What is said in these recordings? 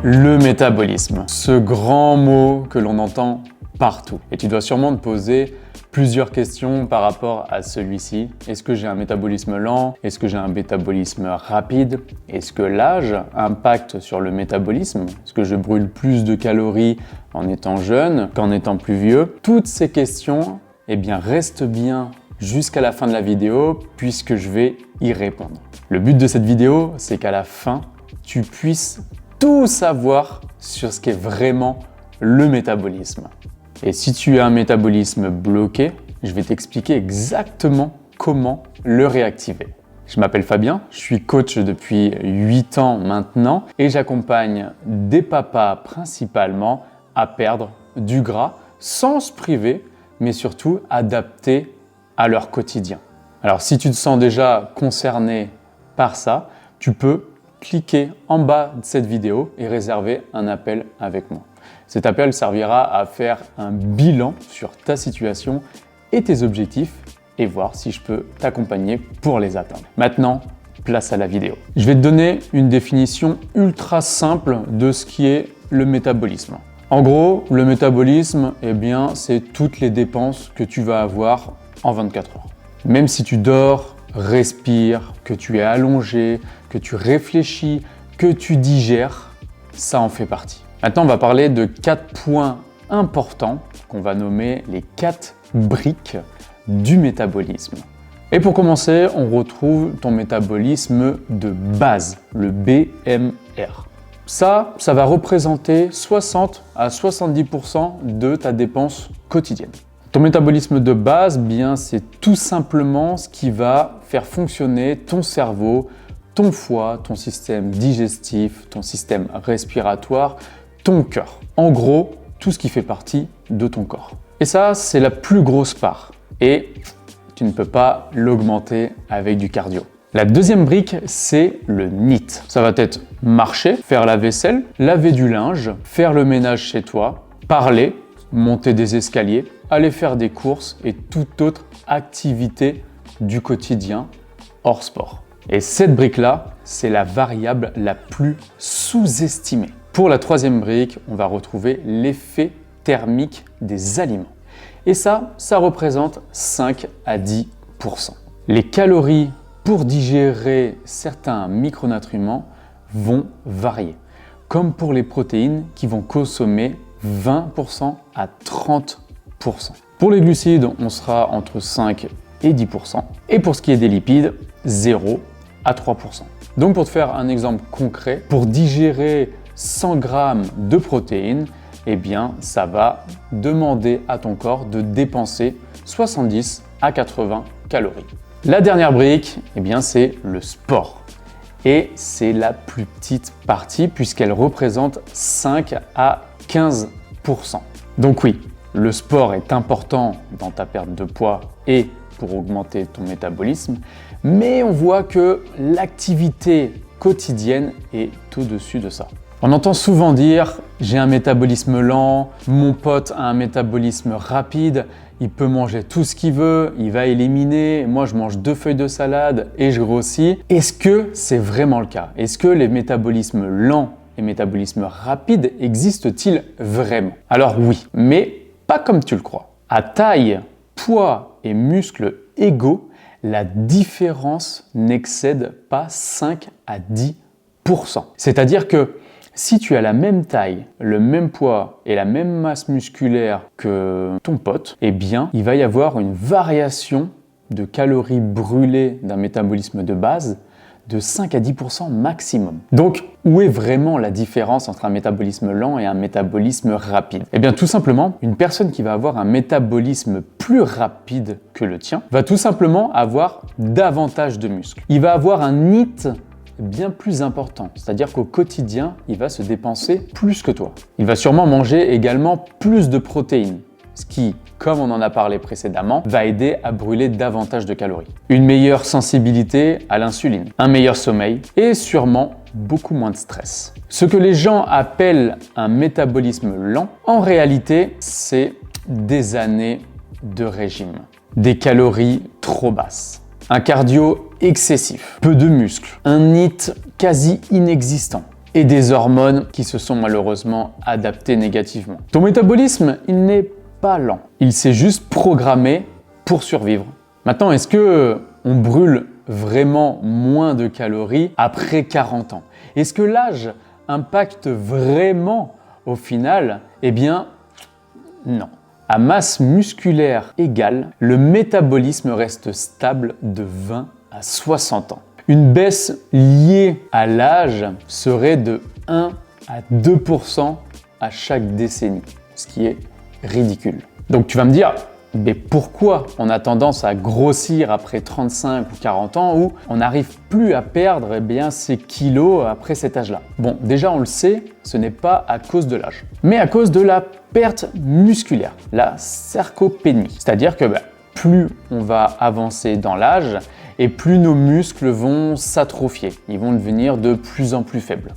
Le métabolisme, ce grand mot que l'on entend partout. Et tu dois sûrement te poser plusieurs questions par rapport à celui-ci. Est-ce que j'ai un métabolisme lent? Est-ce que j'ai un métabolisme rapide? Est-ce que l'âge impacte sur le métabolisme? Est-ce que je brûle plus de calories en étant jeune qu'en étant plus vieux? Toutes ces questions, restent bien jusqu'à la fin de la vidéo puisque je vais y répondre. Le but de cette vidéo, c'est qu'à la fin, tu puisses tout savoir sur ce qu'est vraiment le métabolisme. Et si tu as un métabolisme bloqué, je vais t'expliquer exactement comment le réactiver. Je m'appelle Fabien, je suis coach depuis 8 ans maintenant et j'accompagne des papas principalement à perdre du gras sans se priver, mais surtout adapté à leur quotidien. Alors si tu te sens déjà concerné par ça, tu peux cliquer en bas de cette vidéo et réserver un appel avec moi. Cet appel servira à faire un bilan sur ta situation et tes objectifs et voir si je peux t'accompagner pour les atteindre. Maintenant, place à la vidéo. Je vais te donner une définition ultra simple de ce qui est le métabolisme. En gros, le métabolisme, c'est toutes les dépenses que tu vas avoir en 24 heures. Même si tu dors, respires, que tu es allongé, que tu réfléchis, que tu digères, ça en fait partie. Maintenant, on va parler de 4 points importants qu'on va nommer les 4 briques du métabolisme. Et pour commencer, on retrouve ton métabolisme de base, le BMR. Ça va représenter 60 à 70% de ta dépense quotidienne. Ton métabolisme de base, c'est tout simplement ce qui va faire fonctionner ton cerveau, ton foie, ton système digestif, ton système respiratoire, ton cœur. En gros, tout ce qui fait partie de ton corps. Et ça, c'est la plus grosse part. Et tu ne peux pas l'augmenter avec du cardio. La deuxième brique, c'est le NEAT. Ça va être marcher, faire la vaisselle, laver du linge, faire le ménage chez toi, parler, monter des escaliers, aller faire des courses et toute autre activité du quotidien hors sport. Et cette brique-là, c'est la variable la plus sous-estimée. Pour la troisième brique, on va retrouver l'effet thermique des aliments. Et ça représente 5 à 10%. Les calories pour digérer certains micronutriments vont varier, comme pour les protéines qui vont consommer 20% à 30%. Pour les glucides, on sera entre 5 et 10%. Et pour ce qui est des lipides, 0 à 3%. Donc pour te faire un exemple concret, pour digérer 100 g de protéines, ça va demander à ton corps de dépenser 70 à 80 calories. La dernière brique, c'est le sport. Et c'est la plus petite partie puisqu'elle représente 5 à 15%. Donc oui, le sport est important dans ta perte de poids et pour augmenter ton métabolisme, mais on voit que l'activité quotidienne est au-dessus de ça. On entend souvent dire « j'ai un métabolisme lent, mon pote a un métabolisme rapide, il peut manger tout ce qu'il veut, il va éliminer, moi je mange 2 feuilles de salade et je grossis ». Est-ce que c'est vraiment le cas? Est-ce que les métabolismes lents et métabolismes rapides existent-ils vraiment? Alors oui, mais pas comme tu le crois. À taille, poids et muscles égaux, la différence n'excède pas 5 à 10%. C'est-à-dire que si tu as la même taille, le même poids et la même masse musculaire que ton pote, il va y avoir une variation de calories brûlées d'un métabolisme de base de 5 à 10% maximum. Donc, où est vraiment la différence entre un métabolisme lent et un métabolisme rapide? Tout simplement, une personne qui va avoir un métabolisme plus rapide que le tien va tout simplement avoir davantage de muscles. Il va avoir un NEAT bien plus important, c'est-à-dire qu'au quotidien, il va se dépenser plus que toi. Il va sûrement manger également plus de protéines, ce qui, comme on en a parlé précédemment, va aider à brûler davantage de calories. Une meilleure sensibilité à l'insuline, un meilleur sommeil et sûrement beaucoup moins de stress. Ce que les gens appellent un métabolisme lent, en réalité, c'est des années de régime, des calories trop basses, un cardio excessif, peu de muscles, un NEAT quasi inexistant et des hormones qui se sont malheureusement adaptées négativement. Ton métabolisme, il n'est pas lent. Il s'est juste programmé pour survivre. Maintenant, est-ce que on brûle vraiment moins de calories après 40 ans? Est-ce que l'âge impacte vraiment au final? Eh bien, non. À masse musculaire égale, le métabolisme reste stable de 20 à 60 ans. Une baisse liée à l'âge serait de 1 à 2% à chaque décennie, ce qui est ridicule. Donc tu vas me dire, mais pourquoi on a tendance à grossir après 35 ou 40 ans où on n'arrive plus à perdre ces kilos après cet âge-là? Bon, déjà on le sait, ce n'est pas à cause de l'âge, mais à cause de la perte musculaire, la sarcopénie. C'est-à-dire que plus on va avancer dans l'âge et plus nos muscles vont s'atrophier, ils vont devenir de plus en plus faibles.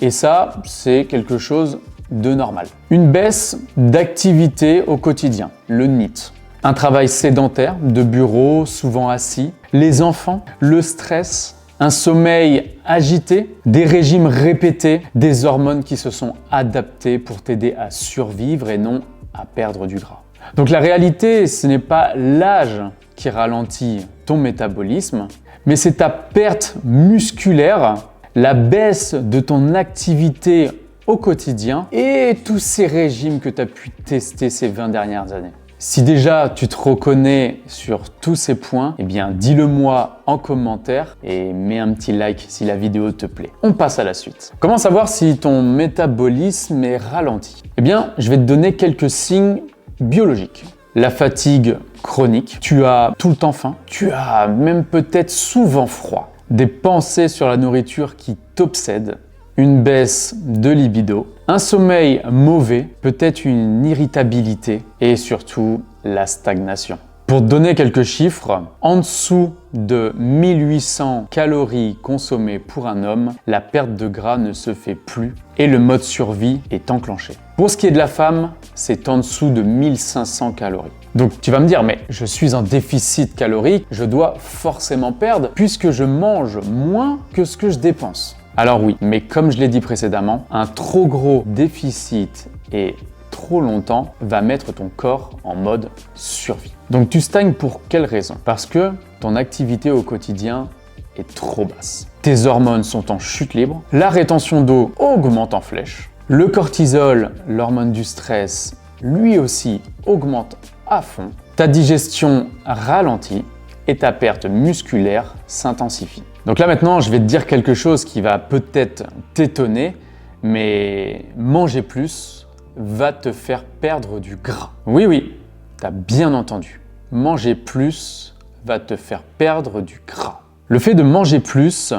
Et ça, c'est quelque chose de normal. Une baisse d'activité au quotidien, le NEAT. Un travail sédentaire, de bureau, souvent assis, les enfants, le stress, un sommeil agité, des régimes répétés, des hormones qui se sont adaptées pour t'aider à survivre et non à perdre du gras. Donc la réalité, ce n'est pas l'âge qui ralentit ton métabolisme, mais c'est ta perte musculaire, la baisse de ton activité au quotidien et tous ces régimes que tu as pu tester ces 20 dernières années. Si déjà tu te reconnais sur tous ces points, eh bien dis-le moi en commentaire et mets un petit like si la vidéo te plaît. On passe à la suite. Comment savoir si ton métabolisme est ralenti? Eh bien, je vais te donner quelques signes biologiques. La fatigue chronique, tu as tout le temps faim, tu as même peut-être souvent froid, des pensées sur la nourriture qui t'obsèdent, une baisse de libido, un sommeil mauvais, peut-être une irritabilité et surtout la stagnation. Pour te donner quelques chiffres, en dessous de 1800 calories consommées pour un homme, la perte de gras ne se fait plus et le mode survie est enclenché. Pour ce qui est de la femme, c'est en dessous de 1500 calories. Donc tu vas me dire, mais je suis en déficit calorique, je dois forcément perdre puisque je mange moins que ce que je dépense. Alors oui, mais comme je l'ai dit précédemment, un trop gros déficit et trop longtemps va mettre ton corps en mode survie. Donc tu stagnes pour quelle raison? Parce que ton activité au quotidien est trop basse. Tes hormones sont en chute libre, la rétention d'eau augmente en flèche, le cortisol, l'hormone du stress, lui aussi augmente à fond, ta digestion ralentit et ta perte musculaire s'intensifie. Donc là maintenant, je vais te dire quelque chose qui va peut-être t'étonner, mais manger plus va te faire perdre du gras. Oui, t'as bien entendu. Manger plus va te faire perdre du gras. Le fait de manger plus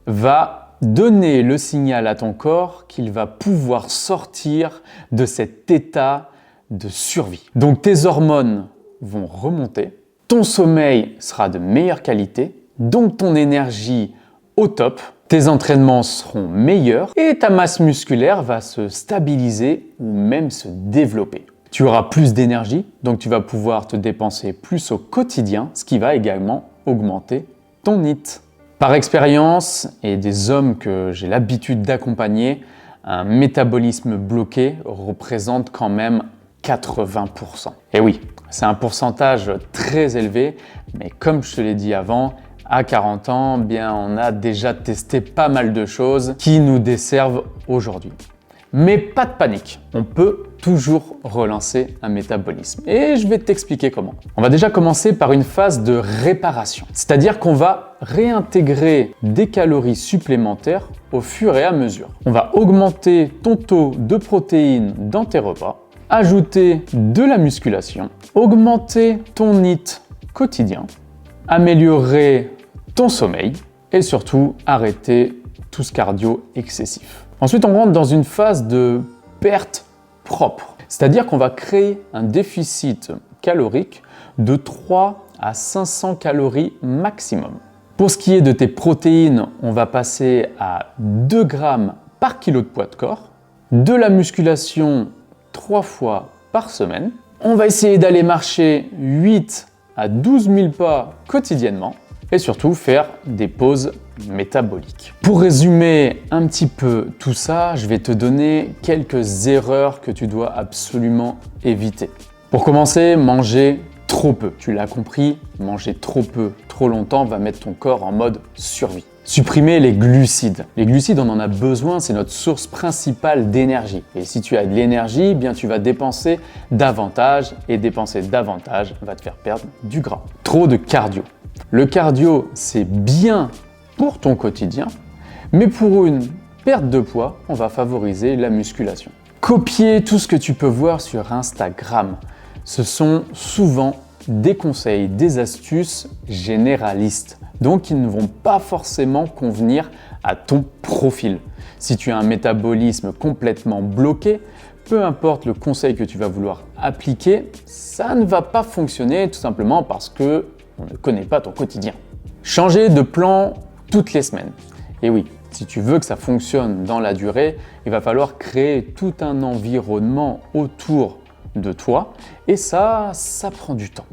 va donner le signal à ton corps qu'il va pouvoir sortir de cet état de survie. Donc tes hormones vont remonter, ton sommeil sera de meilleure qualité, donc ton énergie au top, tes entraînements seront meilleurs et ta masse musculaire va se stabiliser ou même se développer. Tu auras plus d'énergie, donc tu vas pouvoir te dépenser plus au quotidien, ce qui va également augmenter ton NEAT. Par expérience et des hommes que j'ai l'habitude d'accompagner, un métabolisme bloqué représente quand même 80%. Et oui, c'est un pourcentage très élevé, mais comme je te l'ai dit avant, à 40 ans, on a déjà testé pas mal de choses qui nous desservent aujourd'hui. Mais pas de panique, on peut toujours relancer un métabolisme. Et je vais t'expliquer comment. On va déjà commencer par une phase de réparation. C'est-à-dire qu'on va réintégrer des calories supplémentaires au fur et à mesure. On va augmenter ton taux de protéines dans tes repas, ajouter de la musculation, augmenter ton NEAT quotidien, améliorer ton sommeil et surtout arrêter tout ce cardio excessif. Ensuite, on rentre dans une phase de perte propre, c'est-à-dire qu'on va créer un déficit calorique de 3 à 500 calories maximum. Pour ce qui est de tes protéines, on va passer à 2 grammes par kilo de poids de corps, de la musculation 3 fois par semaine. On va essayer d'aller marcher 8 à 12 000 pas quotidiennement, et surtout faire des pauses métaboliques. Pour résumer un petit peu tout ça, je vais te donner quelques erreurs que tu dois absolument éviter. Pour commencer, manger trop peu. Tu l'as compris, manger trop peu, trop longtemps va mettre ton corps en mode survie. Supprimer les glucides. Les glucides, on en a besoin, c'est notre source principale d'énergie. Et si tu as de l'énergie, bien tu vas dépenser davantage et dépenser davantage va te faire perdre du gras. Trop de cardio. Le cardio, c'est bien pour ton quotidien, mais pour une perte de poids, on va favoriser la musculation. Copier tout ce que tu peux voir sur Instagram. Ce sont souvent des conseils, des astuces généralistes. Donc, ils ne vont pas forcément convenir à ton profil. Si tu as un métabolisme complètement bloqué, peu importe le conseil que tu vas vouloir appliquer, ça ne va pas fonctionner tout simplement parce que on ne connaît pas ton quotidien. Changer de plan toutes les semaines. Et oui, si tu veux que ça fonctionne dans la durée, il va falloir créer tout un environnement autour de toi et ça prend du temps.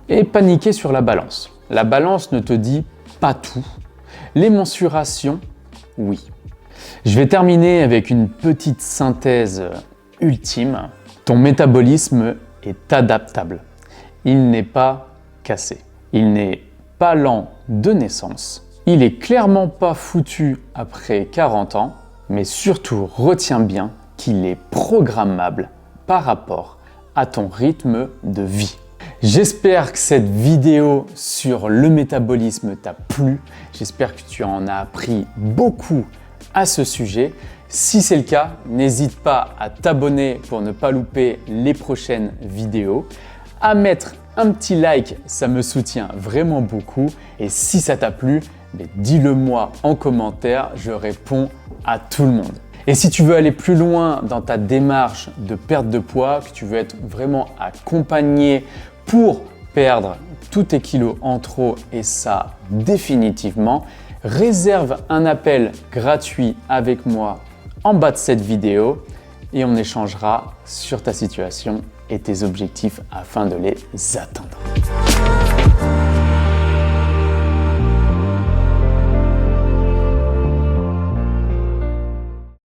Et paniquer sur la balance. La balance ne te dit pas tout. Les mensurations, oui. Je vais terminer avec une petite synthèse ultime. Ton métabolisme est adaptable. Il n'est pas cassé. Il n'est pas lent de naissance. Il est clairement pas foutu après 40 ans, mais surtout retiens bien qu'il est programmable par rapport à ton rythme de vie. J'espère que cette vidéo sur le métabolisme t'a plu. J'espère que tu en as appris beaucoup à ce sujet. Si c'est le cas, n'hésite pas à t'abonner pour ne pas louper les prochaines vidéos, à mettre un petit like, ça me soutient vraiment beaucoup. Et si ça t'a plu, dis-le moi en commentaire, je réponds à tout le monde. Et si tu veux aller plus loin dans ta démarche de perte de poids, que tu veux être vraiment accompagné pour perdre tous tes kilos en trop et ça définitivement, réserve un appel gratuit avec moi en bas de cette vidéo et on échangera sur ta situation et tes objectifs afin de les atteindre.